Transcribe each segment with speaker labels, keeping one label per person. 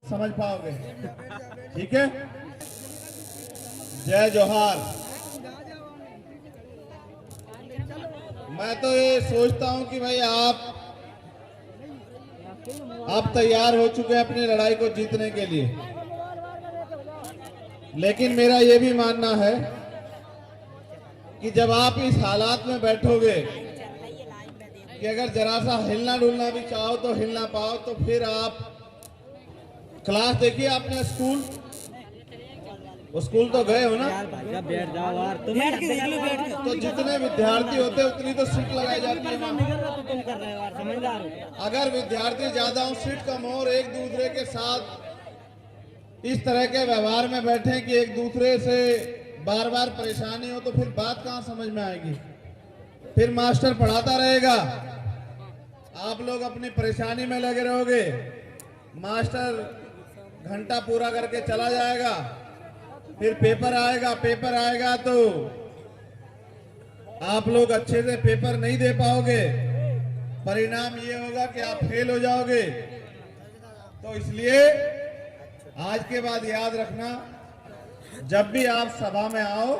Speaker 1: समझ पाओगे। ठीक है, जय जोहार। मैं तो ये सोचता हूं कि भाई आप तैयार हो चुके हैं अपनी लड़ाई को जीतने के लिए, लेकिन मेरा ये भी मानना है कि जब आप इस हालात में बैठोगे कि अगर जरा सा हिलना डुलना भी चाहो तो हिल ना पाओ, तो फिर आप क्लास देखिए आपने स्कूल तो गए हो ना,
Speaker 2: बैठ जाओ यार, तुम
Speaker 1: तो जितने विद्यार्थी होते हैं उतनी तो सीट लगाई जाती है।
Speaker 2: तुम कर रहे हो यार, समझदार हो।
Speaker 1: अगर विद्यार्थी ज्यादा हो, सीट कम हो और एक दूसरे के साथ इस तरह के व्यवहार में बैठे कि एक दूसरे से बार बार परेशानी हो, तो फिर बात कहाँ समझ में आएगी। फिर मास्टर पढ़ाता रहेगा, आप लोग अपनी परेशानी में लगे रहोगे, मास्टर घंटा पूरा करके चला जाएगा, फिर पेपर आएगा तो आप लोग अच्छे से पेपर नहीं दे पाओगे, परिणाम ये होगा कि आप फेल हो जाओगे। तो इसलिए आज के बाद याद रखना, जब भी आप सभा में आओ,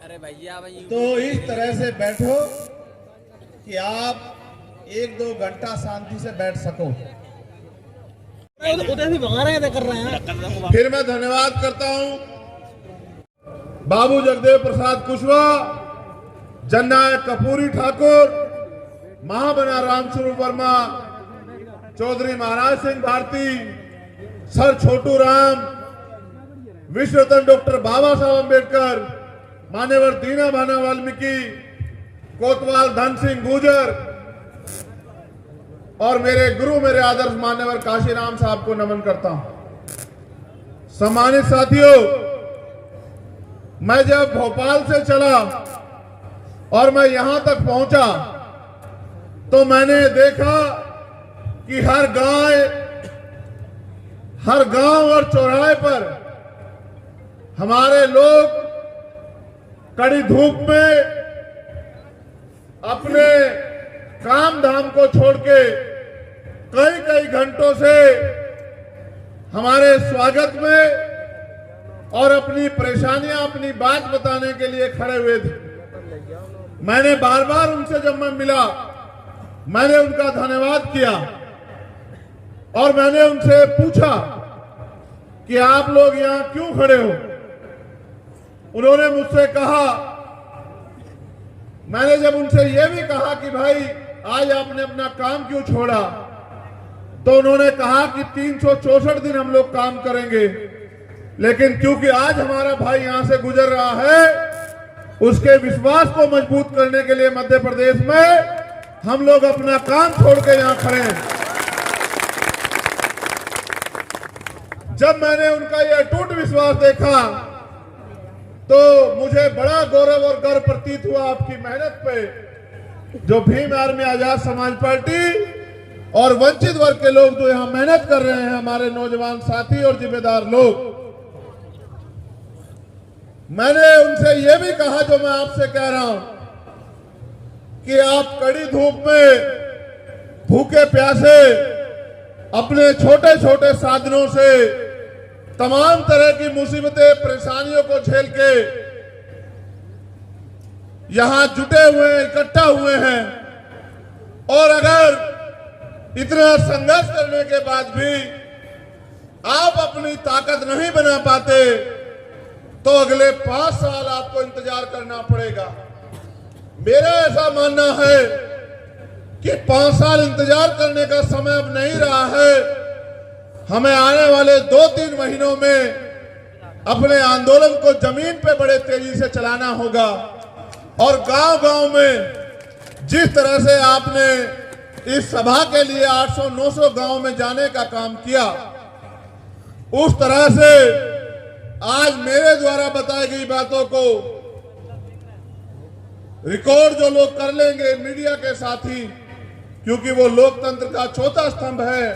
Speaker 2: अरे भैया
Speaker 1: तो इस तरह से बैठो कि आप 1-2 घंटा शांति से बैठ सको।
Speaker 2: कर रहे हैं।
Speaker 1: फिर मैं धन्यवाद करता हूं बाबू जगदेव प्रसाद कुशवाहा, जननायक कपूरी ठाकुर, महामना रामस्वरूप वर्मा, चौधरी महाराज सिंह भारती, सर छोटू राम, विश्व रत्न डॉक्टर बाबा साहब अम्बेडकर, मान्यवर दीना भाना वाल्मीकि, कोतवाल धन सिंह गुर्जर और मेरे गुरु, मेरे आदर्श मान्यवर काशीराम साहब को नमन करता हूं। सम्मानित साथियों, मैं जब भोपाल से चला और मैं यहां तक पहुंचा तो मैंने देखा कि हर गांव और चौराहे पर हमारे लोग कड़ी धूप में अपने काम धाम को छोड़ के कई घंटों से हमारे स्वागत में और अपनी परेशानियां, अपनी बात बताने के लिए खड़े हुए थे। मैंने बार बार उनसे जब मैं मिला, मैंने उनका धन्यवाद किया और मैंने उनसे पूछा कि आप लोग यहां क्यों खड़े हो। उन्होंने मुझसे कहा, मैंने जब उनसे यह भी कहा कि भाई आज आपने अपना काम क्यों छोड़ा, तो उन्होंने कहा कि 364 दिन हम लोग काम करेंगे, लेकिन क्योंकि आज हमारा भाई यहां से गुजर रहा है, उसके विश्वास को मजबूत करने के लिए मध्य प्रदेश में हम लोग अपना काम छोड़ के यहां खड़े हैं। जब मैंने उनका यह अटूट विश्वास देखा तो मुझे बड़ा गौरव और गर्व प्रतीत हुआ आपकी मेहनत पे, जो भीम आर्मी आजाद समाज पार्टी और वंचित वर्ग के लोग जो यहां मेहनत कर रहे हैं, हमारे नौजवान साथी और जिम्मेदार लोग। मैंने उनसे यह भी कहा, जो मैं आपसे कह रहा हूं, कि आप कड़ी धूप में भूखे प्यासे अपने छोटे छोटे साधनों से तमाम तरह की मुसीबतें, परेशानियों को झेल के यहां जुटे हुए, इकट्ठा हुए हैं, और अगर इतना संघर्ष करने के बाद भी आप अपनी ताकत नहीं बना पाते तो अगले 5 साल आपको इंतजार करना पड़ेगा। मेरा ऐसा मानना है कि 5 साल इंतजार करने का समय अब नहीं रहा है। हमें आने वाले 2-3 महीनों में अपने आंदोलन को जमीन पे बड़े तेजी से चलाना होगा, और गांव-गांव में जिस तरह से आपने इस सभा के लिए 800-900 गांव में जाने का काम किया, उस तरह से आज मेरे द्वारा बताई गई बातों को रिकॉर्ड जो लोग कर लेंगे, मीडिया के साथी, क्योंकि वो लोकतंत्र का चौथा स्तंभ है,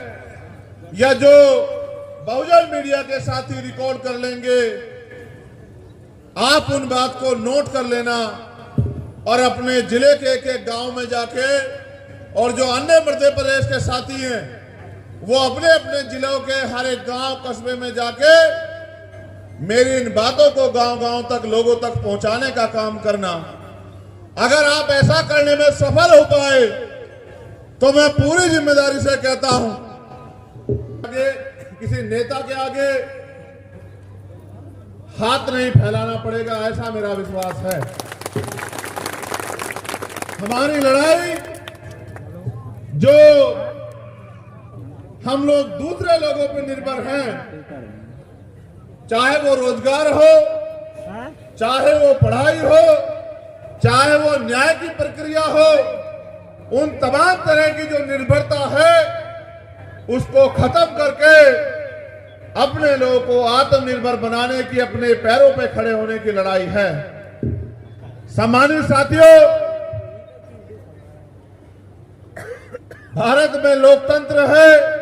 Speaker 1: या जो बहुजन मीडिया के साथी रिकॉर्ड कर लेंगे, आप उन बात को नोट कर लेना और अपने जिले के एक गांव में जाके, और जो अन्य मध्य प्रदेश के साथी हैं वो अपने अपने जिलों के हर एक गांव कस्बे में जाके मेरी इन बातों को गांव-गांव तक लोगों तक पहुंचाने का काम करना। अगर आप ऐसा करने में सफल हो पाए तो मैं पूरी जिम्मेदारी से कहता हूं, आगे किसी नेता के आगे हाथ नहीं फैलाना पड़ेगा, ऐसा मेरा विश्वास है। हमारी लड़ाई जो हम लोग दूसरे लोगों पर निर्भर हैं, चाहे वो रोजगार हो, चाहे वो पढ़ाई हो, चाहे वो न्याय की प्रक्रिया हो, उन तमाम तरह की जो निर्भरता है उसको खत्म करके अपने लोगों को आत्मनिर्भर बनाने की, अपने पैरों पे खड़े होने की लड़ाई है। सम्मानित साथियों, भारत में लोकतंत्र है।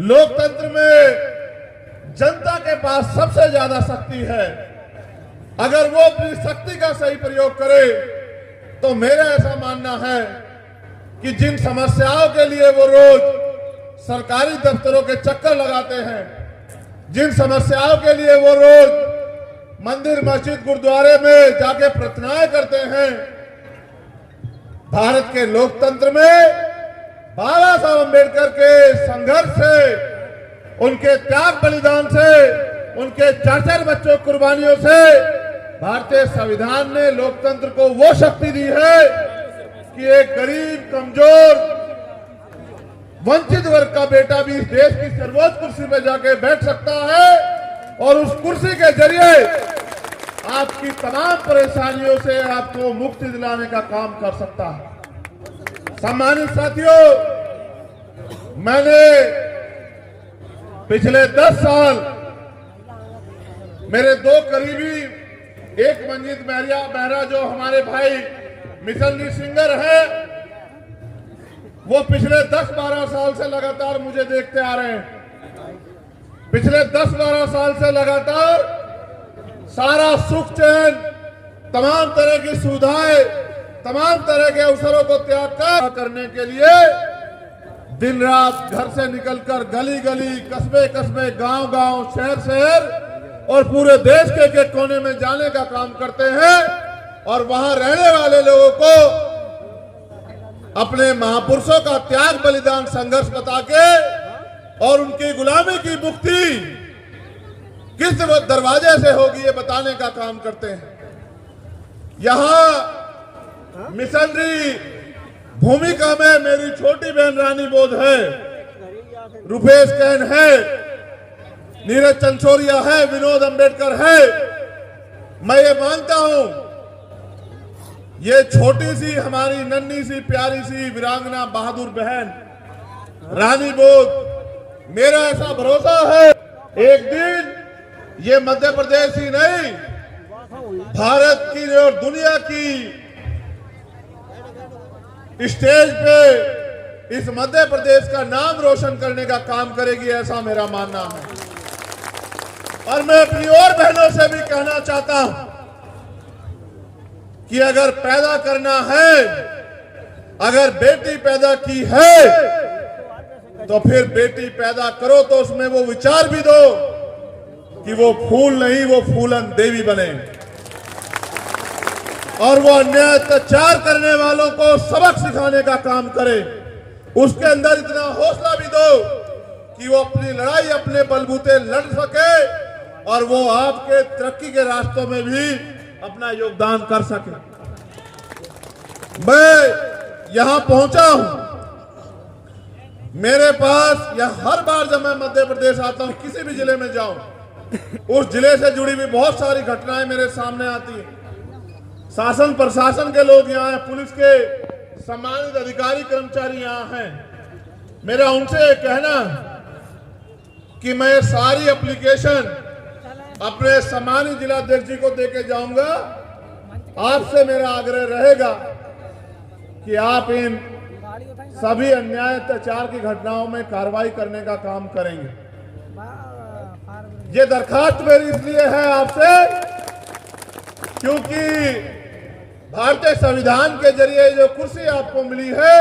Speaker 1: लोकतंत्र में जनता के पास सबसे ज्यादा शक्ति है। अगर वो अपनी शक्ति का सही प्रयोग करे तो मेरा ऐसा मानना है कि जिन समस्याओं के लिए वो रोज सरकारी दफ्तरों के चक्कर लगाते हैं, जिन समस्याओं के लिए वो रोज मंदिर मस्जिद गुरुद्वारे में जाके प्रार्थनाएं करते हैं, भारत के लोकतंत्र में बाबा साहब अम्बेडकर के संघर्ष से, उनके त्याग बलिदान से, उनके चार बच्चों कुर्बानियों से भारतीय संविधान ने लोकतंत्र को वो शक्ति दी है कि एक गरीब, कमजोर, वंचित वर्ग का बेटा भी इस देश की सर्वोच्च कुर्सी पर जाके बैठ सकता है और उस कुर्सी के जरिए आपकी तमाम परेशानियों से आपको मुक्ति दिलाने का काम कर सकता है। सम्मानित साथियों, मैंने पिछले 10 साल मेरे दो करीबी, एक मंजीत मेहरा जो हमारे भाई मिशनरी सिंगर है, वो पिछले 10-12 साल से लगातार मुझे देखते आ रहे हैं। पिछले 10-12 साल से लगातार सारा सुख चैन, तमाम तरह की सुविधाएं, तमाम तरह के अवसरों को त्याग करने के लिए दिन रात घर से निकलकर गली गली, कस्बे कस्बे, गांव गांव, शहर शहर और पूरे देश के एक कोने में जाने का काम करते हैं और वहां रहने वाले लोगों को अपने महापुरुषों का त्याग बलिदान संघर्ष बता के और उनकी गुलामी की मुक्ति किस दरवाजे से होगी ये बताने का काम करते हैं। यहां मिशनरी भूमिका में मेरी छोटी बहन रानी बोध है, रुपेश कैन है, नीरज चंचोरिया है, विनोद अंबेडकर है। मैं ये मानता हूं ये छोटी सी हमारी नन्ही सी प्यारी सी वीरांगना बहादुर बहन रानी बोध, मेरा ऐसा भरोसा है एक दिन ये मध्य प्रदेश ही नहीं, भारत की और दुनिया की स्टेज पे इस मध्य प्रदेश का नाम रोशन करने का काम करेगी, ऐसा मेरा मानना है। और मैं अपनी और बहनों से भी कहना चाहता हूं कि अगर पैदा करना है, अगर बेटी पैदा की है तो फिर बेटी पैदा करो तो उसमें वो विचार भी दो कि वो फूल नहीं, वो फूलन देवी बने और वो अन्याय अत्याचार करने वालों को सबक सिखाने का काम करे। उसके अंदर इतना हौसला भी दो कि वो अपनी लड़ाई अपने बलबूते लड़ सके और वो आपके तरक्की के रास्तों में भी अपना योगदान कर सके। मैं यहां पहुंचा हूं, मेरे पास यह हर बार जब मैं मध्य प्रदेश आता हूं, किसी भी जिले में जाऊं, उस जिले से जुड़ी हुई बहुत सारी घटनाएं मेरे सामने आती हैं। शासन प्रशासन के लोग यहाँ हैं, पुलिस के सम्मानित अधिकारी कर्मचारी यहाँ हैं। मेरा उनसे कहना कि मैं सारी एप्लीकेशन अपने सम्मानित जिलाध्यक्ष जी को देके जाऊंगा। आपसे मेरा आग्रह रहेगा कि आप इन सभी अन्याय अत्याचार की घटनाओं में कार्रवाई करने का काम करेंगे। ये दरखास्त मेरी इसलिए है आपसे क्योंकि भारतीय संविधान के जरिए जो कुर्सी आपको मिली है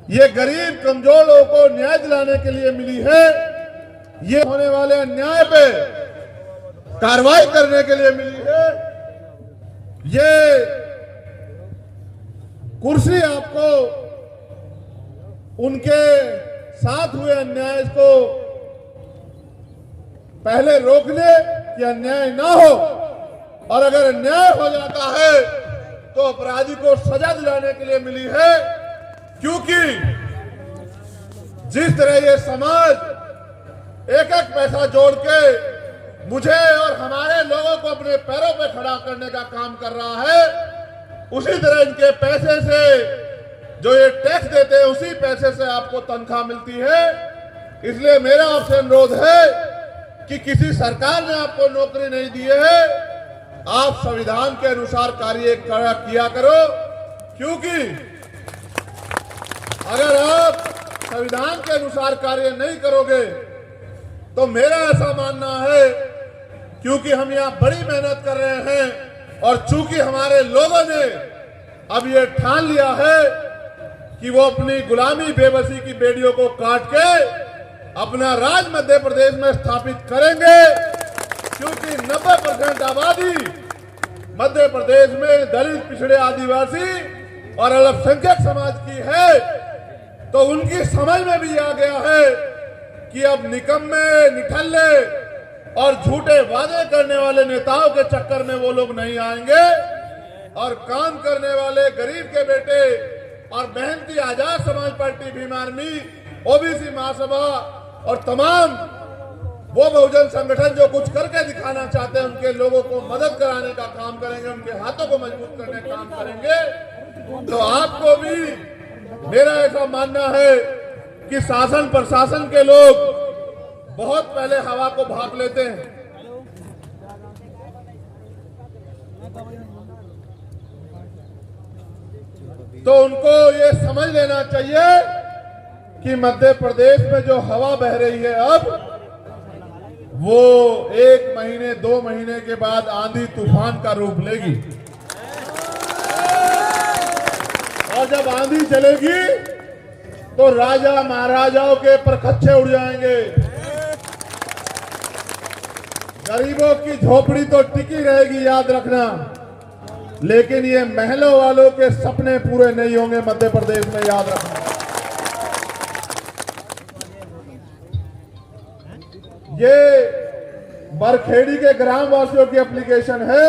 Speaker 1: ये गरीब कमजोर लोगों को न्याय दिलाने के लिए मिली है, ये होने वाले अन्याय पे कार्रवाई करने के लिए मिली है। ये कुर्सी आपको उनके साथ हुए अन्याय को पहले रोकने कि अन्याय ना हो, और अगर अन्याय हो जाता है तो अपराधी को सजा दिलाने के लिए मिली है। क्योंकि जिस तरह ये समाज एक एक पैसा जोड़ के मुझे और हमारे लोगों को अपने पैरों पे खड़ा करने का काम कर रहा है, उसी तरह इनके पैसे से जो ये टैक्स देते हैं उसी पैसे से आपको तनख्वाह मिलती है। इसलिए मेरा आपसे अनुरोध है कि किसी सरकार ने आपको नौकरी नहीं दी है, आप संविधान के अनुसार कार्य किया करो। क्योंकि अगर आप संविधान के अनुसार कार्य नहीं करोगे तो मेरा ऐसा मानना है, क्योंकि हम यहां बड़ी मेहनत कर रहे हैं और चूंकि हमारे लोगों ने अब ये ठान लिया है कि वो अपनी गुलामी बेबसी की बेड़ियों को काट के अपना राज मध्य प्रदेश में स्थापित करेंगे। क्योंकि 90% आबादी मध्य प्रदेश में दलित, पिछड़े, आदिवासी और अल्पसंख्यक समाज की है, तो उनकी समझ में भी आ गया है कि अब निकम्मे, निठल्ले और झूठे वादे करने वाले नेताओं के चक्कर में वो लोग नहीं आएंगे, और काम करने वाले गरीब के बेटे और मेहनती Azad Samaj party, Bhim army, OBC महासभा और तमाम वो बहुजन संगठन जो कुछ करके दिखाना चाहते हैं उनके लोगों को मदद कराने का काम करेंगे, उनके हाथों को मजबूत करने का काम करेंगे। तो आपको भी मेरा ऐसा मानना है कि शासन प्रशासन के लोग बहुत पहले हवा को भाप लेते हैं। तो उनको ये समझ लेना चाहिए कि मध्य प्रदेश में जो हवा बह रही है अब, वो 1 महीने 2 महीने के बाद आंधी तूफान का रूप लेगी। और जब आंधी चलेगी तो राजा महाराजाओं के परखच्चे उड़ जाएंगे। गरीबों की झोपड़ी तो टिकी रहेगी, याद रखना, लेकिन ये महलों वालों के सपने पूरे नहीं होंगे मध्य प्रदेश में, याद रखना। ये बरखेड़ी के ग्राम वासियों की एप्लीकेशन है।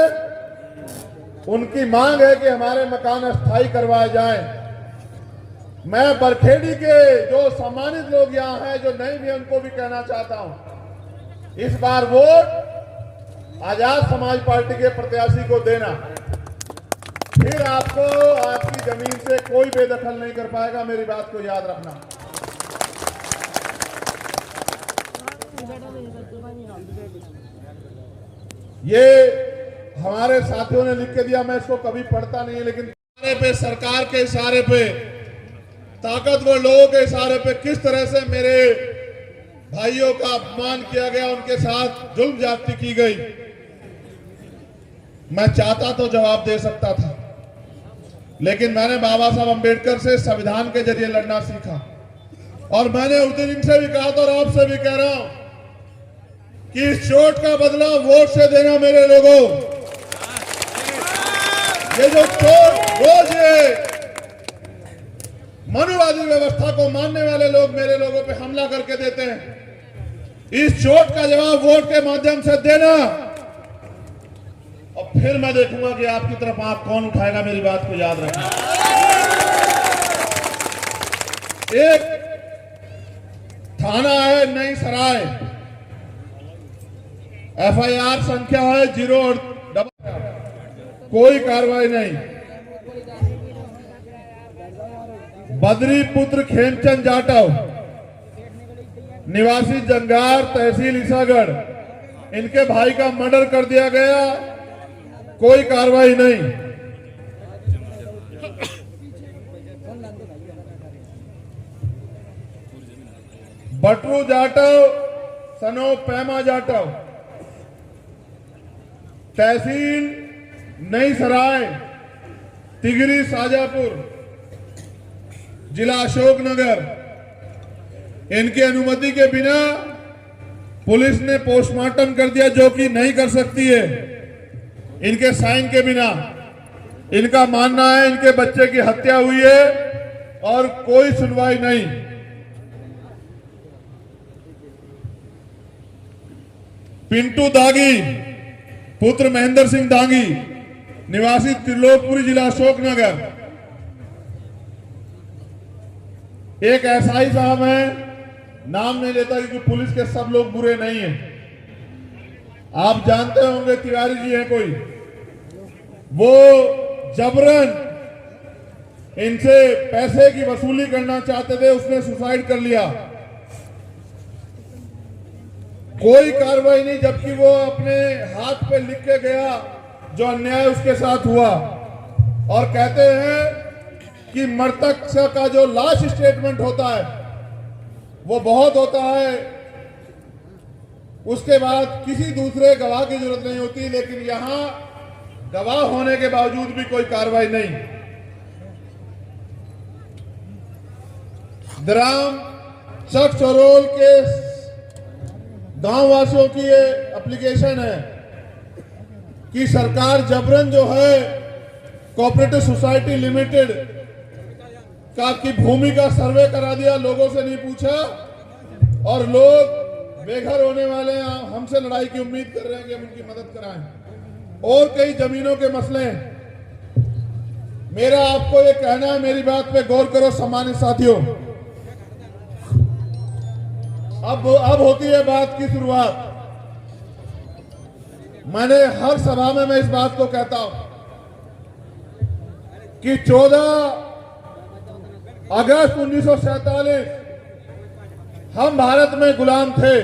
Speaker 1: उनकी मांग है कि हमारे मकान अस्थायी करवाए जाएं। मैं बरखेड़ी के जो सम्मानित लोग यहाँ हैं, जो नहीं भी, उनको भी कहना चाहता हूं, इस बार वोट आजाद समाज पार्टी के प्रत्याशी को देना। फिर आपको आपकी जमीन से कोई बेदखल नहीं कर पाएगा, मेरी बात को याद रखना। ये हमारे साथियों ने लिख के दिया, मैं इसको कभी पढ़ता नहीं है, लेकिन इशारे पे, सरकार के इशारे पे, ताकतवर लोगों के इशारे पे किस तरह से मेरे भाइयों का अपमान किया गया, उनके साथ जुल्म ज्यादती की गई। मैं चाहता तो जवाब दे सकता था, लेकिन मैंने बाबा साहब अंबेडकर से संविधान के जरिए लड़ना सीखा। और मैंने उस दिन इनसे भी कहा था और आपसे भी कह रहा हूं कि इस चोट का बदला वोट से देना मेरे लोगों। ये जो चोट रोज ये मनुवादी व्यवस्था को मानने वाले लोग मेरे लोगों पे हमला करके देते हैं, इस चोट का जवाब वोट के माध्यम से देना। और फिर मैं देखूंगा कि आपकी तरफ आंख कौन उठाएगा, मेरी बात को याद रखना। एक थाना है नई सराय, FIR संख्या है 0 और कोई कार्रवाई नहीं। बद्री पुत्र खेमचंद जाटव, निवासी जंगार, तहसील ईसागढ़, इनके भाई का मर्डर कर दिया गया, कोई कार्रवाई नहीं। बटरू जाटव, सनो पैमा जाटव, तहसील नई सराय, तिगरी, शाजापुर, जिला अशोकनगर, इनकी अनुमति के बिना पुलिस ने पोस्टमार्टम कर दिया, जो कि नहीं कर सकती है इनके साइन के बिना। इनका मानना है इनके बच्चे की हत्या हुई है और कोई सुनवाई नहीं। पिंटू दागी पुत्र महेंद्र सिंह दागी, निवासी त्रिलोकपुरी, जिला अशोकनगर, एक एसआई साहब हैं, नाम नहीं लेता क्योंकि पुलिस के सब लोग बुरे नहीं हैं। आप जानते होंगे तिवारी जी हैं कोई, वो जबरन इनसे पैसे की वसूली करना चाहते थे, उसने सुसाइड कर लिया। कोई कार्रवाई नहीं, जबकि वो अपने हाथ पे लिख के गया जो अन्याय उसके साथ हुआ। और कहते हैं कि मृतक का जो लास्ट स्टेटमेंट होता है वो बहुत होता है, उसके बाद किसी दूसरे गवाह की जरूरत नहीं होती। लेकिन यहां गवाह होने के बावजूद भी कोई कार्रवाई नहीं। ग्राम चक चरोल के गांव वासियों की ये एप्लीकेशन है कि सरकार जबरन जो है कोऑपरेटिव सोसाइटी लिमिटेड की भूमि का सर्वे करा दिया, लोगों से नहीं पूछा, और लोग बेघर होने वाले हैं। हमसे लड़ाई की उम्मीद कर रहे हैं कि हम उनकी मदद कराएं। और कई जमीनों के मसले हैं। मेरा आपको ये कहना है, मेरी बात पे गौर करो सम्मानित साथियों। अब होती है बात की शुरुआत। मैंने हर सभा में मैं इस बात को कहता हूं कि 14 अगस्त 1947 हम भारत में गुलाम थे,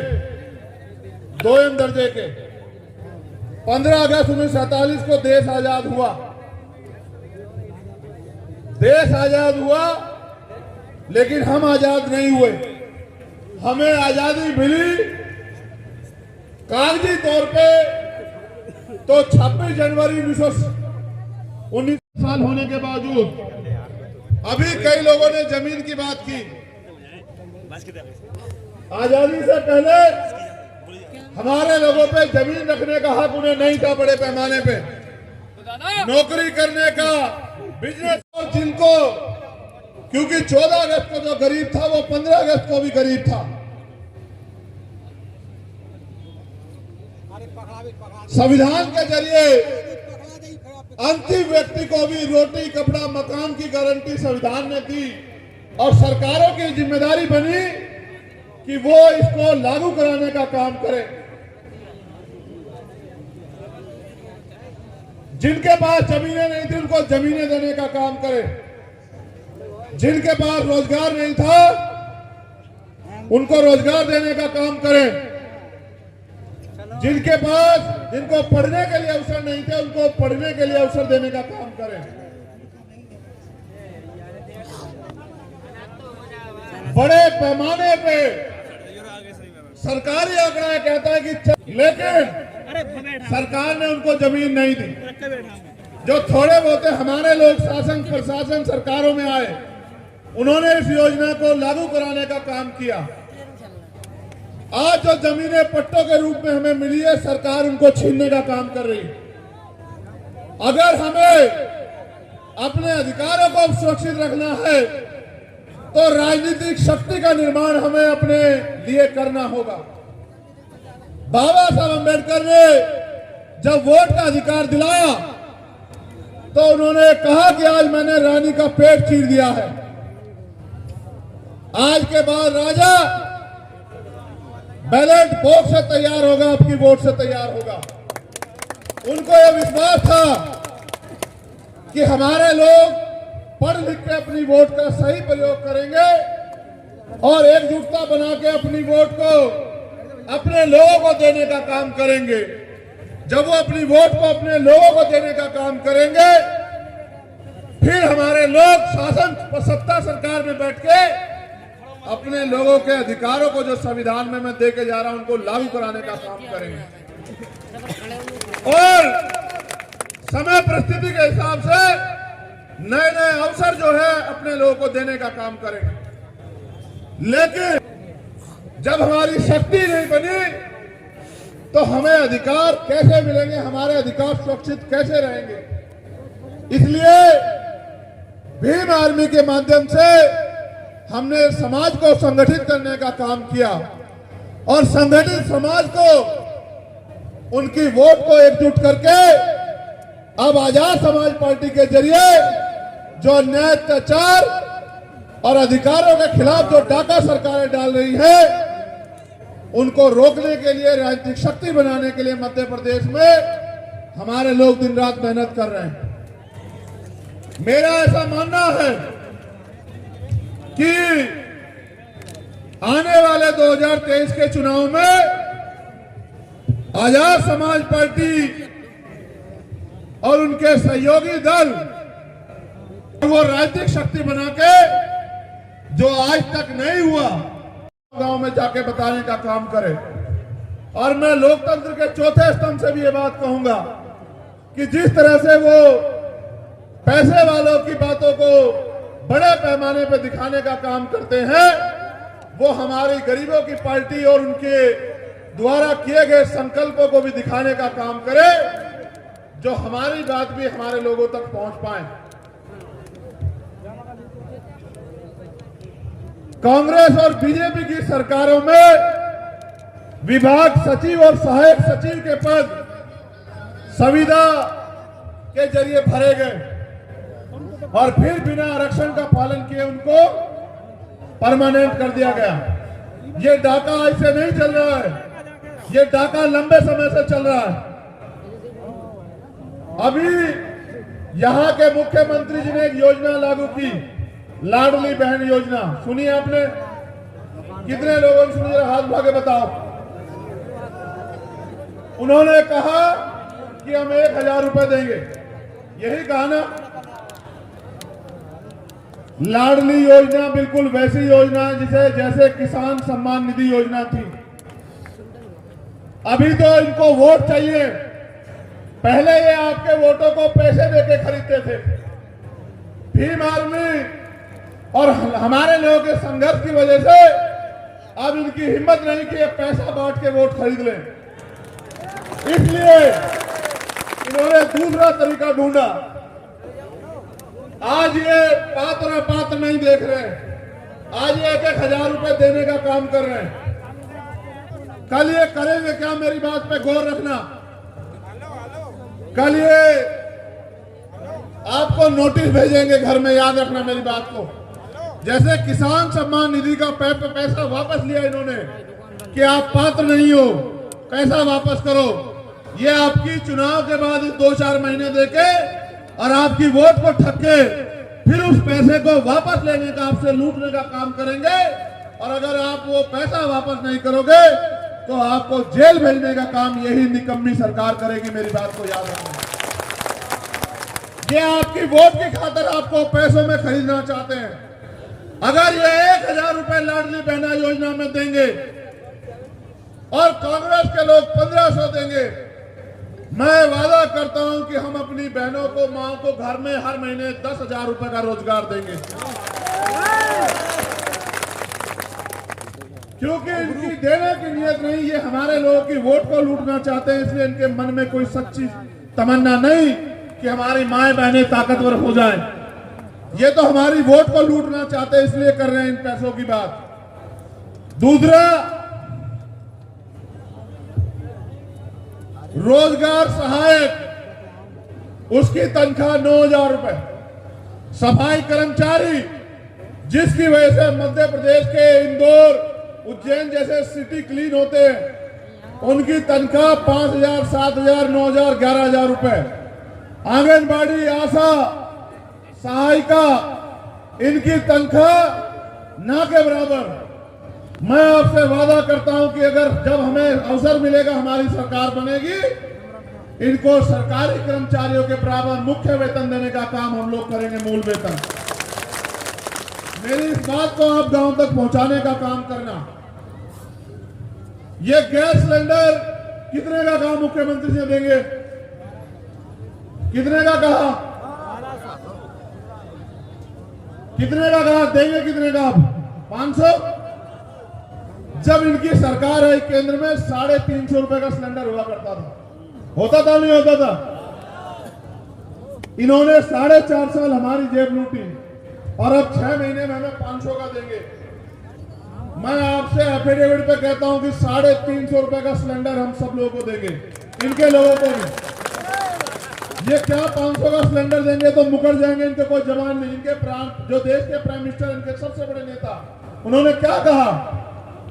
Speaker 1: 2म दर्जे के। 15 अगस्त 1947 को देश आजाद हुआ। देश आजाद हुआ, लेकिन हम आजाद नहीं हुए। हमें आजादी मिली कागजी तौर पे तो 26 जनवरी 1919 साल होने के बावजूद। अभी कई लोगों ने जमीन की बात की। आजादी से पहले हमारे लोगों पे जमीन रखने का हक उन्हें नहीं था, बड़े पैमाने पे नौकरी करने का, बिजनेस। और जिनको, क्योंकि 14 अगस्त को जो गरीब था वो 15 अगस्त को भी गरीब था। संविधान के जरिए अंतिम व्यक्ति को भी रोटी, कपड़ा, मकान की गारंटी संविधान ने दी, और सरकारों की जिम्मेदारी बनी कि वो इसको लागू कराने का काम करें। जिनके पास जमीनें नहीं थी उनको जमीनें देने का काम करें। जिनके पास रोजगार नहीं था उनको रोजगार देने का काम करें। जिनको पढ़ने के लिए अवसर नहीं थे उनको पढ़ने के लिए अवसर देने का काम करें। बड़े पैमाने पे सरकारी आंकड़ा कहता है कि, लेकिन सरकार ने उनको जमीन नहीं दी। जो थोड़े बहुत हमारे लोग शासन प्रशासन सरकारों में आए, उन्होंने इस योजना को लागू कराने का काम किया। आज जो जमीनें पट्टों के रूप में हमें मिली है, सरकार उनको छीनने का काम कर रही है। अगर हमें अपने अधिकारों को सुरक्षित रखना है तो राजनीतिक शक्ति का निर्माण हमें अपने लिए करना होगा। बाबा साहब अम्बेडकर ने जब वोट का अधिकार दिलाया तो उन्होंने कहा कि आज मैंने रानी का पेट चीर दिया है। आज के बाद राजा बैलेट बॉक्स से तैयार होगा, आपकी वोट से तैयार होगा। उनको यह विश्वास था कि हमारे लोग पढ़ लिख के अपनी वोट का सही प्रयोग करेंगे और एकजुटता बना के अपनी वोट को अपने लोगों को देने का काम करेंगे। जब वो अपनी वोट को अपने लोगों को देने का काम करेंगे, फिर हमारे लोग शासन सत्ता सरकार में बैठ के अपने लोगों के अधिकारों को जो संविधान में मैं दे के जा रहा हूं उनको लागू कराने का काम करेंगे। और समय परिस्थिति के हिसाब से नए नए अवसर जो है अपने लोगों को देने का काम करेंगे। लेकिन जब हमारी शक्ति नहीं बनी तो हमें अधिकार कैसे मिलेंगे, हमारे अधिकार सुरक्षित कैसे रहेंगे। इसलिए भीम आर्मी के माध्यम से हमने समाज को संगठित करने का काम किया और संगठित समाज को उनकी वोट को एकजुट करके अब आजाद समाज पार्टी के जरिए जो अन्याय अत्याचार और अधिकारों के खिलाफ जो डाका सरकारें डाल रही है उनको रोकने के लिए, राजनीतिक शक्ति बनाने के लिए मध्य प्रदेश में हमारे लोग दिन रात मेहनत कर रहे हैं। मेरा ऐसा मानना है कि आने वाले 2023 के चुनाव में आजाद समाज पार्टी और उनके सहयोगी दल वो राजनीतिक शक्ति बना के जो आज तक नहीं हुआ गांव में जाके बताने का काम करे। और मैं लोकतंत्र के चौथे स्तंभ से भी ये बात कहूंगा कि जिस तरह से वो पैसे वालों की बातों को बड़े पैमाने पर दिखाने का काम करते हैं, वो हमारी गरीबों की पार्टी और उनके द्वारा किए गए संकल्पों को भी दिखाने का काम करे, जो हमारी बात भी हमारे लोगों तक पहुंच पाए। कांग्रेस और बीजेपी की सरकारों में विभाग सचिव और सहायक सचिव के पद संविदा के जरिए भरे गए और फिर बिना आरक्षण का पालन किए उनको परमानेंट कर दिया गया। ये डाका ऐसे नहीं चल रहा है, ये डाका लंबे समय से चल रहा है। अभी यहाँ के मुख्यमंत्री जी ने एक योजना लागू की, लाडली बहन योजना। सुनी आपने? कितने लोगों ने सुनी? हाथ उठा के बताओ। उन्होंने कहा कि हम 1000 रुपए देंगे, यही कहा ना। लाडली योजना बिल्कुल वैसी योजना है जैसे किसान सम्मान निधि योजना थी। अभी तो इनको वोट चाहिए, पहले ये आपके वोटों को पैसे देके खरीदते थे। भीम आर्मी और हमारे लोगों के संघर्ष की वजह से अब इनकी हिम्मत नहीं कि ये पैसा बांट के वोट खरीद लें, इसलिए इन्होंने दूसरा तरीका ढूंढा। आज ये पात्र नहीं देख रहे, आज ये 1000 रुपए देने का काम कर रहे हैं। कल ये करेंगे क्या? मेरी बात पे गौर रखना। कल ये आपको नोटिस भेजेंगे घर में, याद रखना मेरी बात को। जैसे किसान सम्मान निधि का पैसा वापस लिया इन्होंने कि आप पात्र नहीं हो, पैसा वापस करो। ये आपकी चुनाव के बाद 2-4 महीने देके और आपकी वोट को ठग के फिर उस पैसे को वापस लेने का, आपसे लूटने का काम करेंगे। और अगर आप वो पैसा वापस नहीं करोगे तो आपको जेल भेजने का काम यही निकम्मी सरकार करेगी। मेरी बात को याद रखना। ये आपकी वोट की खातिर आपको पैसों में खरीदना चाहते हैं। अगर ये 1000 रुपए लाडली बहना योजना में देंगे और कांग्रेस के लोग 1500 देंगे, मैं वादा करता हूं कि हम अपनी बहनों को, मां को घर में हर महीने 10,000 रुपए का रोजगार देंगे। क्योंकि इनकी देने की नियत नहीं, ये हमारे लोगों की वोट को लूटना चाहते हैं। इसलिए इनके मन में कोई सच्ची तमन्ना नहीं कि हमारी माएं बहनें ताकतवर हो जाएं। ये तो हमारी वोट को लूटना चाहते हैं, इसलिए कर रहे हैं इन पैसों की बात। दूसरा, रोजगार सहायक, उसकी तनख्वाह 9,000 रुपए। सफाई कर्मचारी, जिसकी वजह से मध्य प्रदेश के इंदौर, उज्जैन जैसे सिटी क्लीन होते हैं, उनकी तनख्वाह 5,000, 7,000, 9,000, 11,000 रुपए। आंगनबाड़ी, आशा, सहायिका, इनकी तनख्वाह ना के बराबर। मैं आपसे वादा करता हूं कि अगर जब हमें अवसर मिलेगा, हमारी सरकार बनेगी, इनको सरकारी कर्मचारियों के बराबर मुख्य वेतन देने का काम हम लोग करेंगे, मूल वेतन। मेरी इस बात को आप गांव तक पहुंचाने का काम करना। ये गैस सिलेंडर कितने का कहा मुख्यमंत्री जी देंगे? कितने का कहा? कितने का कहा, देंगे कितने का? 500। जब इनकी सरकार आई केंद्र में 350 रुपए का सिलेंडर हुआ करता था, होता था नहीं होता था? इन्होंने 4.5 साल हमारी जेब लूटी और अब 6 महीने में हमें 500 का देंगे। मैं आपसे एफिडेविट पे कहता हूं कि 350 रुपए का सिलेंडर हम सब लोगों को देंगे, इनके लोगों को भी। ये क्या 500 का सिलेंडर देंगे तो मुकर जाएंगे, इनके कोई जवान नहीं। इनके प्राण, जो देश के प्राइम मिनिस्टर, इनके सबसे बड़े नेता, उन्होंने क्या कहा?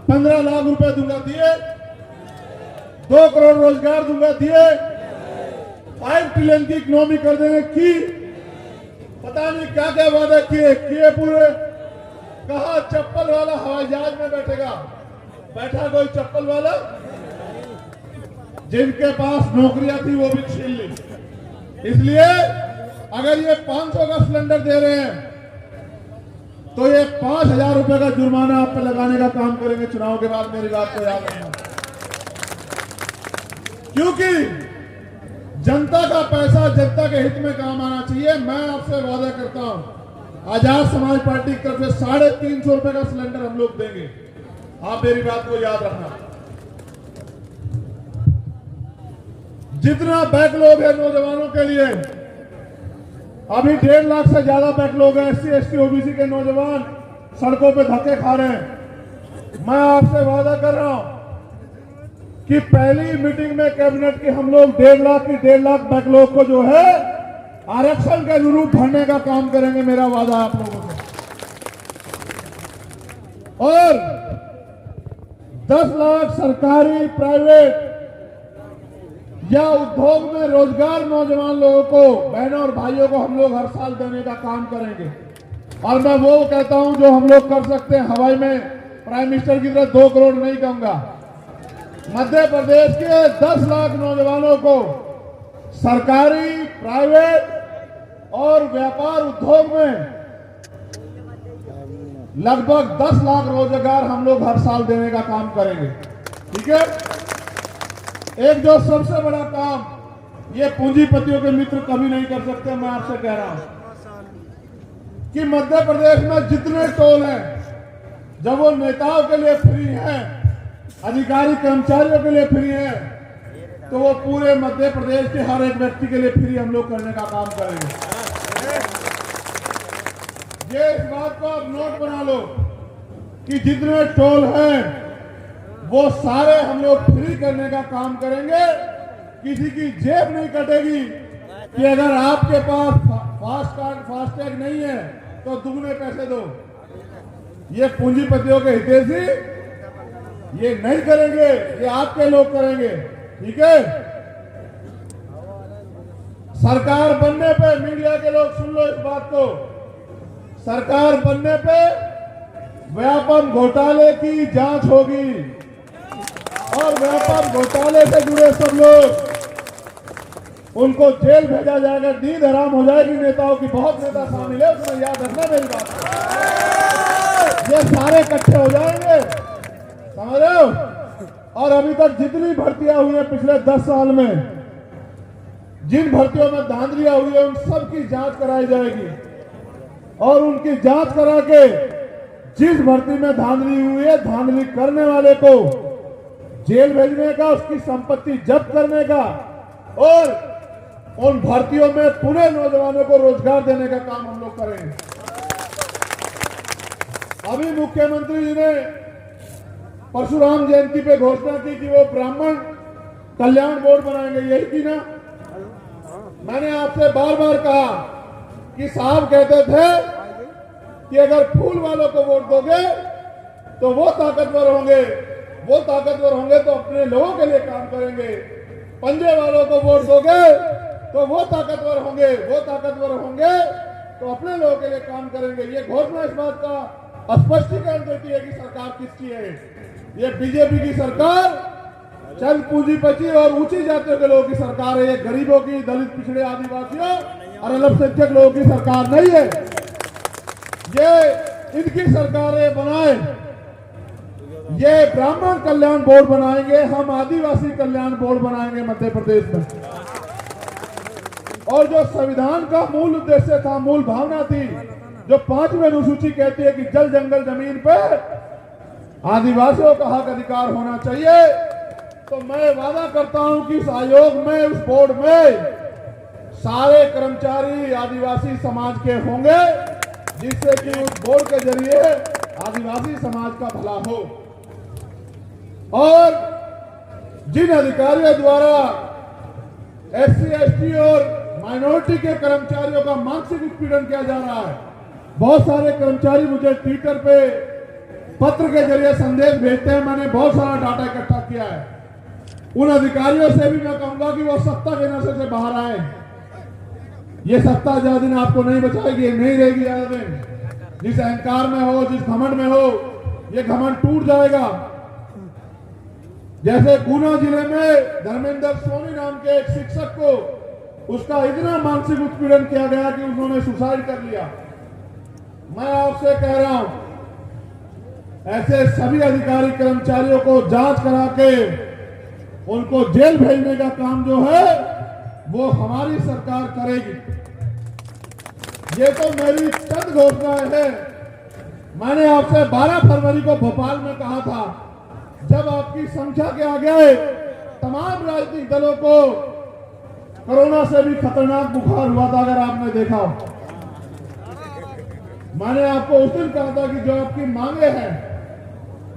Speaker 1: 15 लाख रुपए दूंगा, दिए। 2 करोड़ रोजगार दूंगा, दिए। 5 ट्रिलियन की इकोनॉमी कर देंगे, की। पता नहीं क्या क्या वादा किए पूरे। कहा चप्पल वाला हवाई जहाज में बैठेगा, बैठा कोई चप्पल वाला? जिनके पास नौकरियां थी वो भी छीन ली। इसलिए अगर ये 500 का सिलेंडर दे रहे हैं तो ये 5000 रुपए का जुर्माना आप पे लगाने का काम करेंगे चुनाव के बाद। मेरी बात को याद रखना, क्योंकि जनता का पैसा जनता के हित में काम आना चाहिए। मैं आपसे वादा करता हूं, आजाद समाज पार्टी की तरफ से 350 रुपए का सिलेंडर हम लोग देंगे। आप मेरी बात को याद रखना। जितना बैकलॉग है नौजवानों के लिए, अभी 1.5 लाख से ज्यादा बैकलॉग है। SC ST OBC के नौजवान सड़कों पे धक्के खा रहे हैं। मैं आपसे वादा कर रहा हूं कि पहली मीटिंग में कैबिनेट की हम लोग 1.5 लाख बैकलॉग को जो है आरक्षण के अनुरूप भरने का काम करेंगे। मेरा वादा आप लोगों से। और 10 लाख सरकारी, प्राइवेट या उद्योग में रोजगार नौजवान लोगों को, बहनों और भाइयों को हम लोग हर साल देने का काम करेंगे। और मैं वो कहता हूं जो हम लोग कर सकते हैं। हवाई में प्राइम मिनिस्टर की तरह 2 करोड़ नहीं कहूंगा। मध्य प्रदेश के 10 लाख नौजवानों को सरकारी, प्राइवेट और व्यापार उद्योग में लगभग 10 लाख रोजगार हम लोग हर साल देने का काम करेंगे। ठीक है? एक जो सबसे बड़ा काम, ये पूंजीपतियों के मित्र कभी नहीं कर सकते। मैं आपसे कह रहा हूं कि मध्य प्रदेश में जितने टोल हैं, जब वो नेताओं के लिए फ्री हैं, अधिकारी कर्मचारियों के लिए फ्री हैं, तो वो पूरे मध्य प्रदेश के हर एक व्यक्ति के लिए फ्री हम लोग करने का काम करेंगे। ये इस बात को आप नोट बना लो कि जितने टोल हैं वो सारे हम लोग फ्री करने का काम करेंगे। किसी की जेब नहीं कटेगी कि अगर आपके पास फास्टैग नहीं है तो दुगने पैसे दो। ये पूंजीपतियों के हितैषी ये नहीं करेंगे, ये आपके लोग करेंगे। ठीक है? सरकार बनने पे, मीडिया के लोग सुन लो इस बात को, सरकार बनने पे व्यापम घोटाले की जांच होगी और व्यापम घोटाले से जुड़े सब लोग, उनको जेल भेजा जाएगा। नींद हराम हो जाएगी नेताओं की। बहुत नेता शामिल है उसमें, याद रखना मेरी बात। ये सारे इकट्ठे हो जाएंगे, समझ रहे हो? और अभी तक जितनी भर्तियां हुई है पिछले 10 साल में, जिन भर्तियों में धांधलियां हुई है, उन सब की जांच कराई जाएगी। और उनकी जांच करा के जिस भर्ती में धांधली हुई है, धांधली करने वाले को जेल भेजने का, उसकी संपत्ति जब्त करने का और उन भर्तियों में पुणे नौजवानों को रोजगार देने का काम हम लोग करेंगे। अभी मुख्यमंत्री जी ने परशुराम जयंती पे घोषणा की कि वो ब्राह्मण कल्याण बोर्ड बनाएंगे। यही की ना? मैंने आपसे बार बार कहा कि साहब कहते थे कि अगर फूल वालों को वोट दोगे तो वो ताकतवर होंगे, वो ताकतवर होंगे तो अपने लोगों के लिए काम करेंगे। पंजे वालों को वोट दोगे तो वो ताकतवर होंगे, वो ताकतवर होंगे तो अपने लोगों के लिए काम करेंगे। ये घोषणा इस बात का स्पष्टीकरण देती है कि सरकार किसकी है। ये बीजेपी की सरकार चंद पूंजीपति और ऊंची जातियों के लोगों की सरकार है। ये गरीबों की, दलित, पिछड़े, आदिवासियों और अल्पसंख्यक लोगों की सरकार नहीं है। ये इनकी सरकारें बनाए। ये ब्राह्मण कल्याण बोर्ड बनाएंगे, हम आदिवासी कल्याण बोर्ड बनाएंगे मध्य प्रदेश में। और जो संविधान का मूल उद्देश्य था, मूल भावना थी
Speaker 3: जो 5वीं अनुसूची कहती है कि जल जंगल जमीन पर आदिवासियों का हक अधिकार होना चाहिए, तो मैं वादा करता हूं कि इस आयोग में, उस बोर्ड में सारे कर्मचारी आदिवासी समाज के होंगे, जिससे कि उस बोर्ड के जरिए आदिवासी समाज का भला हो। और जिन अधिकारियों द्वारा SC ST और माइनॉरिटी के कर्मचारियों का मानसिक उत्पीड़न किया जा रहा है, बहुत सारे कर्मचारी मुझे ट्विटर पे पत्र के जरिए संदेश भेजते हैं, मैंने बहुत सारा डाटा इकट्ठा किया है। उन अधिकारियों से भी मैं कहूंगा कि वो सत्ता के नशे से बाहर आए। ये सत्ता ज्यादा दिन आपको नहीं बचाएगी, नहीं रहेगी ज्यादा दिन। जिस अहंकार में हो, जिस घमंड में हो, ये घमंड टूट जाएगा। जैसे गुना जिले में धर्मेंद्र सोनी नाम के एक शिक्षक को उसका इतना मानसिक उत्पीड़न किया गया कि उन्होंने सुसाइड कर लिया। मैं आपसे कह रहा हूं, ऐसे सभी अधिकारी कर्मचारियों को जांच करा के उनको जेल भेजने का काम जो है वो हमारी सरकार करेगी। ये तो मेरी चंद घोषणाएं हैं। मैंने आपसे 12 फरवरी को भोपाल में कहा था, जब आपकी संख्या के आगे तमाम राजनीतिक दलों को कोरोना से भी खतरनाक बुखार हुआ था, अगर आपने देखा हो, मैंने आपको उस दिन कहा था कि जो आपकी मांगे हैं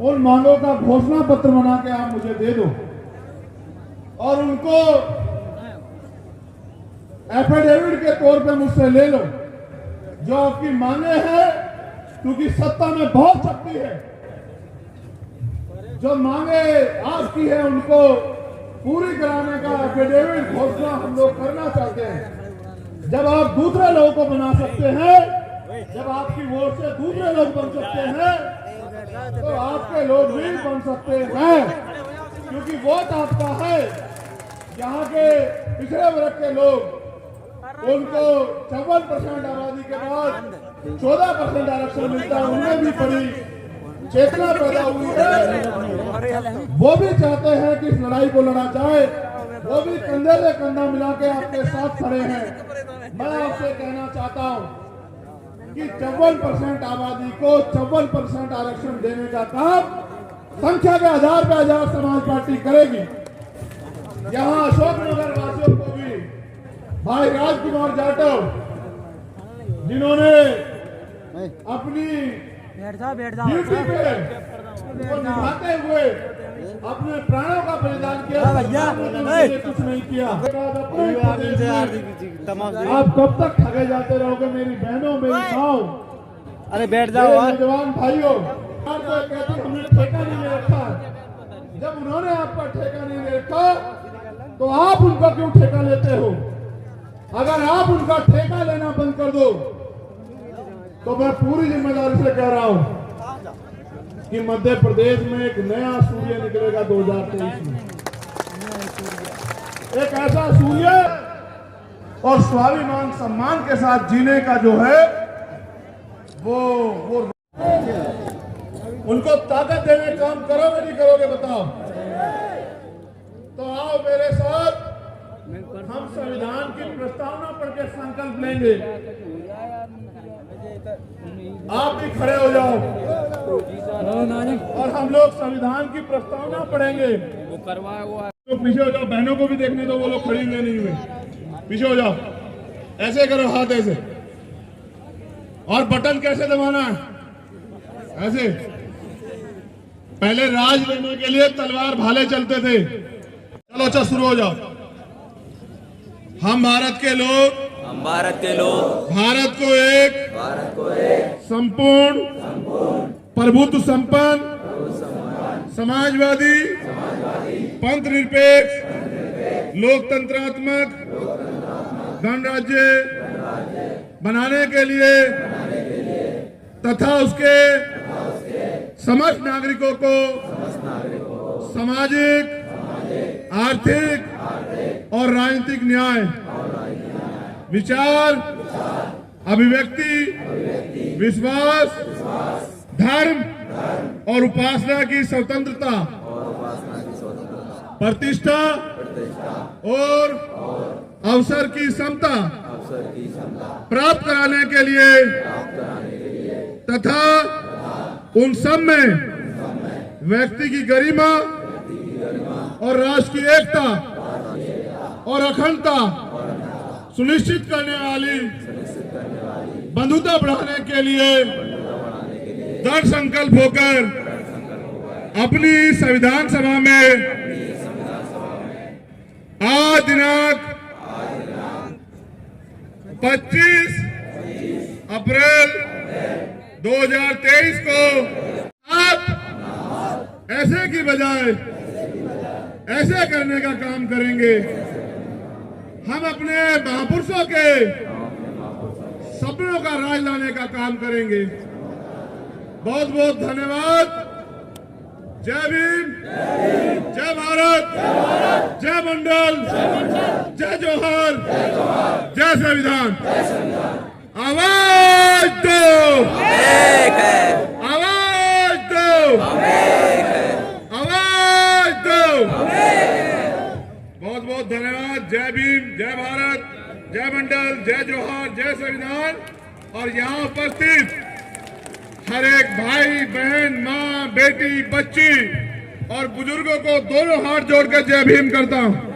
Speaker 3: उन मांगों का घोषणा पत्र बना के आप मुझे दे दो और उनको एफिडेविट के तौर पे मुझसे ले लो। जो आपकी मांगे हैं, क्योंकि सत्ता में बहुत शक्ति है, जो मांगे आपकी है उनको पूरी कराने का एफिडेविट घोषणा हम लोग करना चाहते हैं। जब आप दूसरे लोगों को बना सकते हैं, जब आपकी वोट से दूसरे लोग बन सकते हैं, तो आपके लोग भी बन सकते हैं, क्योंकि वोट आपका है। यहाँ के पिछड़े वर्ग के लोग, उनको 54% आबादी के बाद 14% आरक्षण मिलता है, उनमें भी बड़ी चेतना पैदा हुई है। वो भी चाहते हैं कि इस लड़ाई को लड़ा जाए, वो भी कंधे से कंधा मिला के आपके साथ खड़े हैं। मैं आपसे कहना चाहता हूं कि 54% आबादी को 54% आरक्षण देने का काम संख्या के आधार पर आजाद समाज पार्टी करेगी। यहाँ अशोकनगर वासियों को भी भाई राजकुमार जाटव, जिन्होंने अपनी ड्यूटी पे वो निभाते हुए अपने प्राणों का बलिदान किया, उन्होंने कुछ नहीं किया। आप कब तक ठगे जाते रहोगे मेरी बहनों, मेरी माओ?
Speaker 2: अरे बैठ जाओ
Speaker 3: नौजवान भाइयों, कहते हमने ठेका नहीं ले रखा। जब उन्होंने आपका ठेका नहीं ले रखा तो आप उनका क्यों ठेका लेते हो? अगर आप उनका ठेका लेना बंद कर दो तो मैं पूरी जिम्मेदारी से कह रहा हूं कि मध्य प्रदेश में एक नया सूर्य निकलेगा 2023 में। एक ऐसा सूर्य और स्वाभिमान सम्मान के साथ जीने का जो है वो उनको ताकत देने काम करोगे नहीं करोगे बताओ? तो आओ मेरे साथ, हम संविधान की प्रस्तावना पढ़ के संकल्प लेंगे। आप भी खड़े हो जाओ और हम लोग संविधान की प्रस्तावना पढ़ेंगे।
Speaker 2: वो करवाया हुआ
Speaker 3: तो पीछे हो जाओ, बहनों को भी देखने दो, वो लोग खड़ी हुए नहीं हुए, पीछे हो जाओ। ऐसे करो, हाथ ऐसे। और बटन कैसे दबाना है? ऐसे। पहले राज लेने के लिए तलवार भाले चलते थे। चलो अच्छा, शुरू हो जाओ। हम भारत के लोग भारत को एक संपूर्ण प्रभुत्व संपन्न समाजवादी पंथ निरपेक्ष लोकतंत्रात्मक गणराज्य बनाने के लिए तथा उसके समस्त नागरिकों को सामाजिक, आर्थिक और राजनीतिक न्याय, विचार, अभिव्यक्ति, विश्वास, धर्म और उपासना की स्वतंत्रता, प्रतिष्ठा और अवसर की समता प्राप्त कराने के लिए तथा उन सब में व्यक्ति की गरिमा और राष्ट्र की एकता और अखंडता सुनिश्चित करने वाली बंधुता बढ़ाने के लिए दृढ़ संकल्प होकर अपनी संविधान सभा में आज दिनांक 25 अप्रैल 2023 को आप ऐसे की बजाय ऐसे करने का काम करेंगे। हम अपने महापुरुषों के सपनों का राज लाने का काम करेंगे। बहुत बहुत धन्यवाद। जय भीम, जय भारत, जय मंडल, जय जोहर, जय संविधान। आवाज दो, आवाज दो, आवाज दो। बहुत बहुत धन्यवाद। जय भीम, जय भारत, जय मंडल, जय जोहर, जय संविधान। और यहाँ उपस्थित हर एक भाई बहन, माँ, बेटी, बच्ची और बुजुर्गों को दोनों हाथ जोड़कर जय भीम करता हूँ।